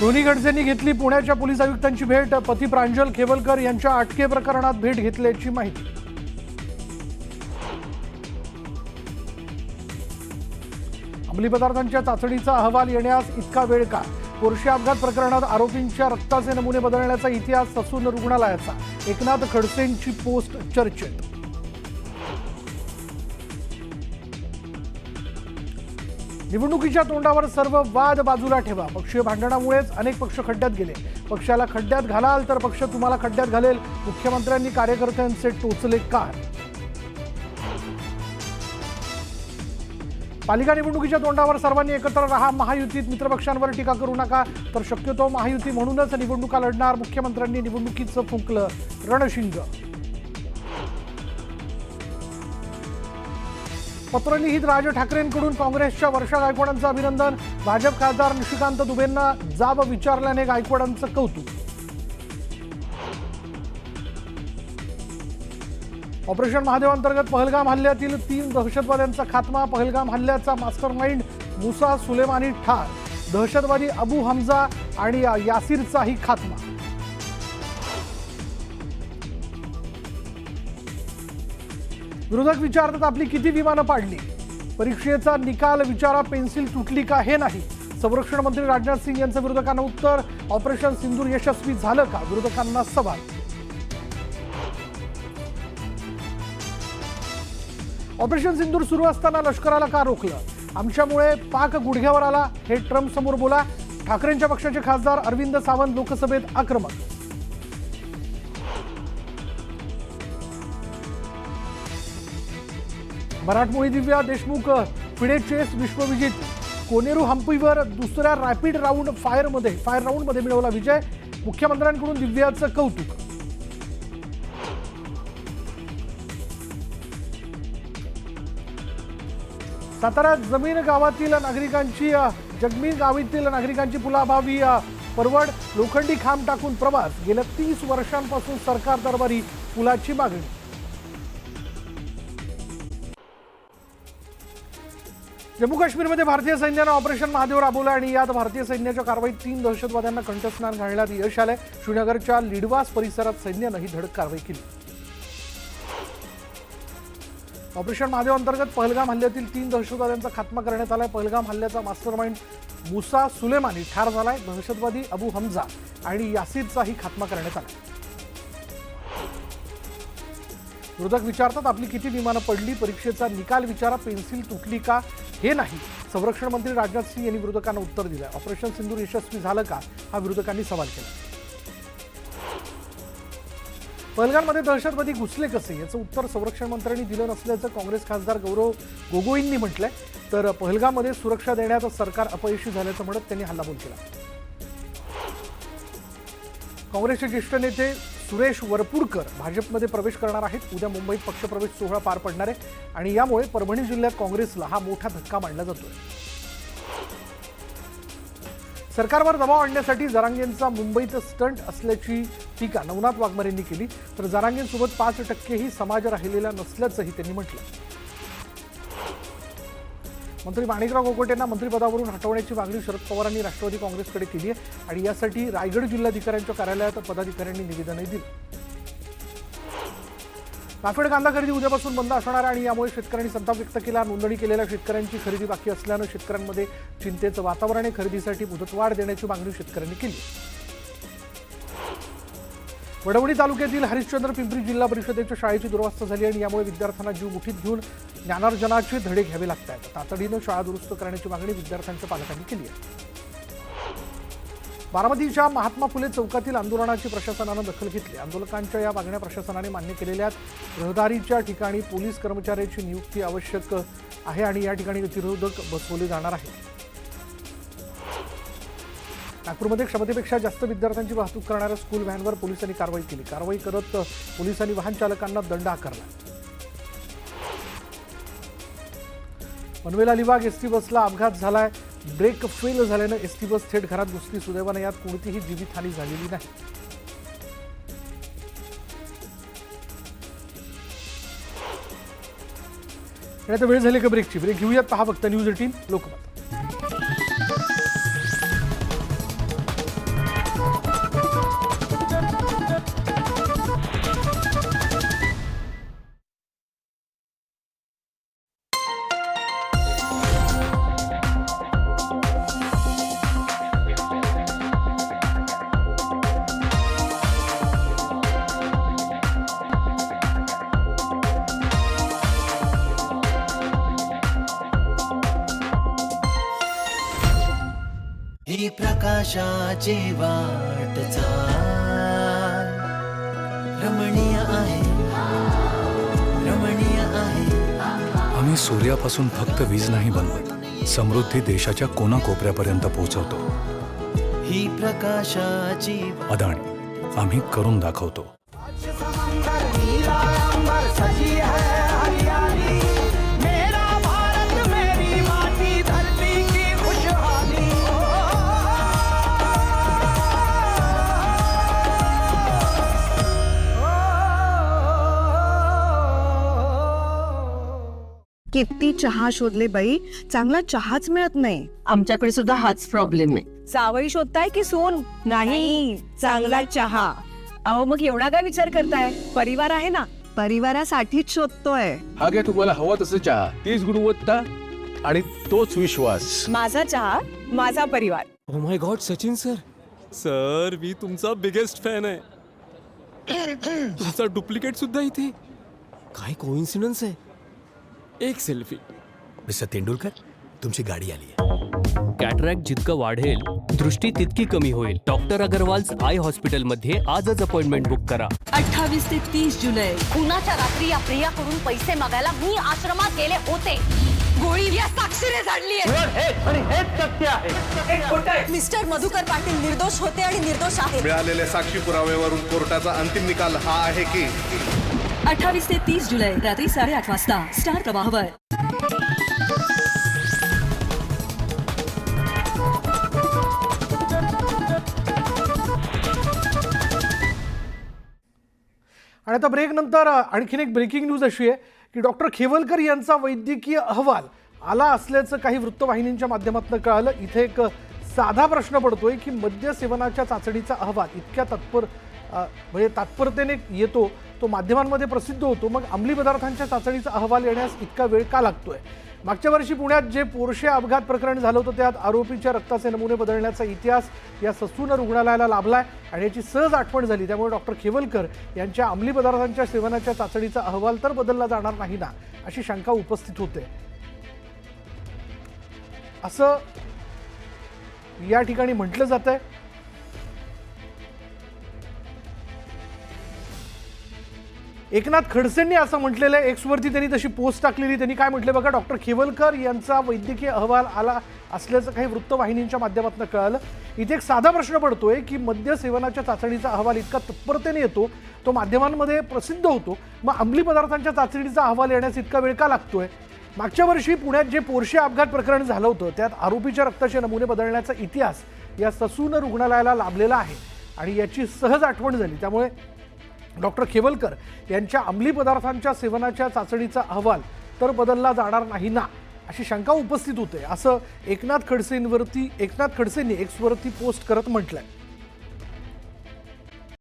दोन्ही खडसेंनी घेतली पुण्याच्या पोलीस आयुक्तांची भेट। पती प्रांजल खेवलकर यांच्या अटके प्रकरणात भेट घेतल्याची माहिती। अंमली पदार्थांच्या चाचणीचा अहवाल येण्यास इतका वेळ का? पोर्शे अपघात प्रकरणात आरोपींच्या रक्ताचे नमुने बदलण्याचा इतिहास ससून रुग्णालयाचा। एकनाथ खडसेंची पोस्ट चर्चेत। निवडणुकीच्या तोंडावर सर्व वाद बाजूला ठेवा। पक्षीय भांडणामुळेच अनेक पक्ष खड्ड्यात गेले। पक्षाला खड्ड्यात घालाल तर पक्ष तुम्हाला खड्ड्यात घालेल। मुख्यमंत्र्यांनी कार्यकर्त्यांचे टोचले कार। पालिका निवडणुकीच्या तोंडावर सर्वांनी एकत्र राहा। महायुतीत मित्रपक्षांवर टीका करू नका, तर शक्यतो महायुती म्हणूनच निवडणुका लढणार। मुख्यमंत्र्यांनी निवडणुकीचं फुंकलं रणशिंग। पत्र लिहित राज ठाकरेंकडून काँग्रेसच्या वर्षा गायकवाडांचं अभिनंदन। भाजप खासदार निशिकांत दुबेंना जाब विचारल्याने गायकवाडांचं कौतुक। ऑपरेशन महादेव अंतर्गत पहलगाम हल्ल्यातील 3 दहशतवाद्यांचा खात्मा। पहलगाम हल्ल्याचा मास्टरमाइंड मुसा सुलेमानी ठार। दहशतवादी अबू हमजा आणि यासिरचाही खात्मा। विरोधक विचारतात आपली किती विमानं पाडली? परीक्षेचा निकाल विचारा, पेन्सिल तुटली का हे नाही। संरक्षण मंत्री राजनाथ सिंग यांचं विरोधकांना उत्तर। ऑपरेशन सिंदूर यशस्वी झालं का? विरोधकांना सवाल। ऑपरेशन सिंदूर सुरू असताना लष्कराला का रोखलं? आमच्यामुळे पाक गुडघ्यावर आला, हे ट्रम्प समोर बोला। ठाकरेंच्या पक्षाचे खासदार अरविंद सावंत लोकसभेत आक्रमक। मराठमोळी दिव्या देशमुख फिडे चेस विश्वविजेती। कोनेरू हंपीवर दुसऱ्या रॅपिड फायर राऊंडमध्ये मिळवला विजय। मुख्यमंत्र्यांकडून दिव्याचं कौतुक। साताऱ्यात जमीन गावातील नागरिकांची पुलाभावी परवड। लोखंडी खांब टाकून प्रवास। गेल्या 30 वर्षांपासून सरकार दरबारी पुलाची मागणी। जम्मू काश्मीरमध्ये भारतीय सैन्यानं ऑपरेशन महादेव राबवलं आणि यात भारतीय सैन्याच्या कारवाईत 3 दहशतवाद्यांना कंठस्नान घालण्यात यश आलंय। श्रीनगरच्या लिडवास परिसरात सैन्यानं ही धडक कारवाई केली। ऑपरेशन महादेव अंतर्गत पहलगाम हल्ल्यातील 3 दहशतवाद्यांचा खात्मा करण्यात आलाय। पहलगाम हल्ल्याचा मास्टरमाइंड मुसा सुलेमानी ठार झालाय। दहशतवादी अबू हमजा आणि यासिरचाही खात्मा करण्यात आला। विरोधक विचारतात आपली किती विमानं पडली? परीक्षेचा निकाल विचारा, पेन्सिल तुटली का हे नाही। संरक्षण मंत्री राजनाथ सिंग यांनी विरोधकांना उत्तर दिलं। ऑपरेशन सिंदूर यशस्वी झालं का हा विरोधकांनी सवाल केला। पहलगाममध्ये दहशतवादी घुसले कसे याचं उत्तर संरक्षण मंत्र्यांनी दिलं नसल्याचं काँग्रेस खासदार गौरव गोगोईंनी म्हटलंय। तर पहलगाममध्ये सुरक्षा देण्यात सरकार अपयशी झाल्याचं म्हणत त्यांनी हल्लाबोल केला। काँग्रेसचे ज्येष्ठ नेते सुरेश वरपुडकर भाजपमध्ये प्रवेश करणार आहेत। उद्या मुंबईत पक्षप्रवेश सोहळा पार पडणार आहे आणि यामुळे परभणी जिल्ह्यात काँग्रेसला हा मोठा धक्का मानला जातोय। सरकारवर दबाव आणण्यासाठी जरांगेंचा मुंबईत स्टंट असल्याची टीका नवनाथ वाघमारेंनी केली। तर जरांगेंसोबत 5%ही समाज राहिलेला नसल्याचंही त्यांनी म्हटलं। मंत्री माणिकराव कोकाटेंना मंत्रिपदावरून हटवण्याची मागणी शरद पवारांनी राष्ट्रवादी काँग्रेसकडे केली आहे आणि यासाठी रायगड जिल्हाधिकाऱ्यांच्या कार्यालयात पदाधिकाऱ्यांनी निवेदनही दिलं। नाफेड कांदा खरेदी उद्यापासून बंद असणार आहे आणि यामुळे शेतकऱ्यांनी संताप व्यक्त केला। नोंदणी केलेल्या शेतकऱ्यांची खरेदी बाकी असल्यानं शेतकऱ्यांमध्ये चिंतेचं वातावरण आहे। खरेदीसाठी मुदतवाढ देण्याची मागणी शेतकऱ्यांनी केली। वडवणी तालुक्यातील हरिश्चंद्र पिंपरी जिल्हा परिषदेच्या शाळेची दुरवस्था झाली आणि यामुळे विद्यार्थ्यांना जीव मुठीत घेऊन ज्ञानार्जनाचे धडे घ्यावे लागत आहेत। तातडीनं शाळा दुरुस्त करण्याची मागणी विद्यार्थ्यांच्या पालकांनी केली आहे। बारामतीच्या महात्मा फुले चौकातील आंदोलनाची प्रशासनानं दखल घेतली। आंदोलकांच्या या मागण्या प्रशासनाने मान्य केलेल्या आहेत। रहदारीच्या ठिकाणी पोलीस कर्मचाऱ्याची नियुक्ती आवश्यक आहे आणि या ठिकाणी गतिरोधक बसवले जाणार आहे। नागपूरमध्ये क्षमतेपेक्षा जास्त विद्यार्थ्यांची वाहतूक करणाऱ्या स्कूल व्हॅनवर पोलिसांनी कारवाई केली। कारवाई करत पोलिसांनी वाहन चालकांना दंड आकारला। पनवेल अलिबाग एसटी बसला अपघात झालाय। ब्रेक फेल झाल्यानं एसटी बस थेट घरात घुसली। सुदैवाने यात कोणतीही जीवितहानी झालेली नाही। आता वेळ झाली का ब्रेकची? ब्रेक घेऊयात। पहा फक्त न्यूज 18 लोकमत। ही प्रकाशाची वाट चाल, रमणीय आहे, रमणीय आहे. आम्ही सूर्यापासून फक्त वीज नाही बनवत, समृद्धी देशाच्या कोनाकोपऱ्यापर्यंत पोहोचवतो. ही प्रकाशाची अदानी, आम्ही करून दाखवतो. किती चहा शोधले बाई, चांगला चहाच मिळत नाही. आमच्याकडे सुद्धा हाच प्रॉब्लेम आहे. जावई शोधताय की सून? नाही, चांगला चहा. अहो मग एवढा काय विचार करताय? परिवार आहे ना. परिवारासाठीच शोधतोय. हा घ्या तुम्हाला हवा तसं चहा, तीच गुणवत्ता आणि तोच विश्वास. माझा चहा, माझा परिवार. Oh my god Sachin sir, sir मी तुमचा बिगेस्ट फॅन आहे. तुमचा डुप्लिकेट सुद्धा इथे. काय कोइन्सिडन्स आहे. एक सेल्फी. मिस्टर तेंडुलकर, तुमची गाडी आली आहे. कॅटरॅक्ट जितकं वाढेल दृष्टी तितकी कमी होईल. डॉक्टर अगरवाल्स आय हॉस्पिटलमध्ये आजच अपॉइंटमेंट बुक करा. 28 ते 30 जुलै. कुणाच्या रात्री या प्रियाकडून पैसे मागायला मी आश्रमात गेले होते. गोळी या साक्षीने झाडली आहे. मिस्टर मधुकर पाटील निर्दोष होते आणि निर्दोष आहे. मिळालेल्या साक्षी पुराव्यावरून कोर्टाचा अंतिम निकाल हा आहे की 28 ते 30 जुलै रात्री 8:30 वाजता स्टार प्रवाहवर. आणि आता ब्रेक नंतर आणखीन एक ब्रेकिंग न्यूज अशी आहे की डॉक्टर खेवलकर यांचा वैद्यकीय अहवाल आला असल्याचं काही वृत्तवाहिन्यांच्या माध्यमातून कळालं. इथे एक साधा प्रश्न पडतोय की मद्य सेवनाच्या चाचणीचा अहवाल इतक्या म्हणजे तात्परतेने येतो, तो माध्यमांमध्ये प्रसिद्ध होतो, मग अंमली पदार्थांच्या चाचणीचा अहवाल येण्यास इतका वेळ का लागतोय? मागच्या वर्षी पुण्यात जे पोर्शे अपघात प्रकरण झालं होतं त्यात आरोपीच्या रक्ताचे नमुने बदलण्याचा इतिहास या ससून रुग्णालयाला लाभलाय आणि याची सहज आठवण झाली. त्यामुळे डॉक्टर खेवलकर यांच्या अंमली पदार्थांच्या सेवनाच्या चाचणीचा अहवाल तर बदलला जाणार नाही ना, अशी शंका उपस्थित होते. असं या ठिकाणी म्हटलं जात आहे. एकनाथ खडसेंनी असं म्हटलेलं आहे. एक्सवरती त्यांनी तशी पोस्ट टाकलेली. त्यांनी काय म्हटले बघा, डॉक्टर खेवलकर यांचा वैद्यकीय अहवाल आला असल्याचं काही वृत्तवाहिन्यांच्या माध्यमातून कळालं. इथे एक साधा प्रश्न पडतोय की मद्य सेवनाच्या चाचणीचा अहवाल इतका तत्परतेने येतो, तो माध्यमांमध्ये प्रसिद्ध होतो, मग अंमली पदार्थांच्या चाचणीचा अहवाल येण्यास इतका वेळ का लागतोय? मागच्या वर्षी पुण्यात जे पोर्शे अपघात प्रकरण झालं होतं त्यात आरोपीच्या रक्ताचे नमुने बदलण्याचा इतिहास या ससून रुग्णालयाला लाभलेला आहे आणि याची सहज आठवण झाली. त्यामुळे डॉक्टर खेवलकर यांच्या अंमली पदार्थांच्या सेवनाच्या चाचणीचा अहवाल तर बदलला जाणार नाही ना, अशी शंका उपस्थित होते. असं एकनाथ खडसेंनी एक्सवरती पोस्ट करत म्हटलंय.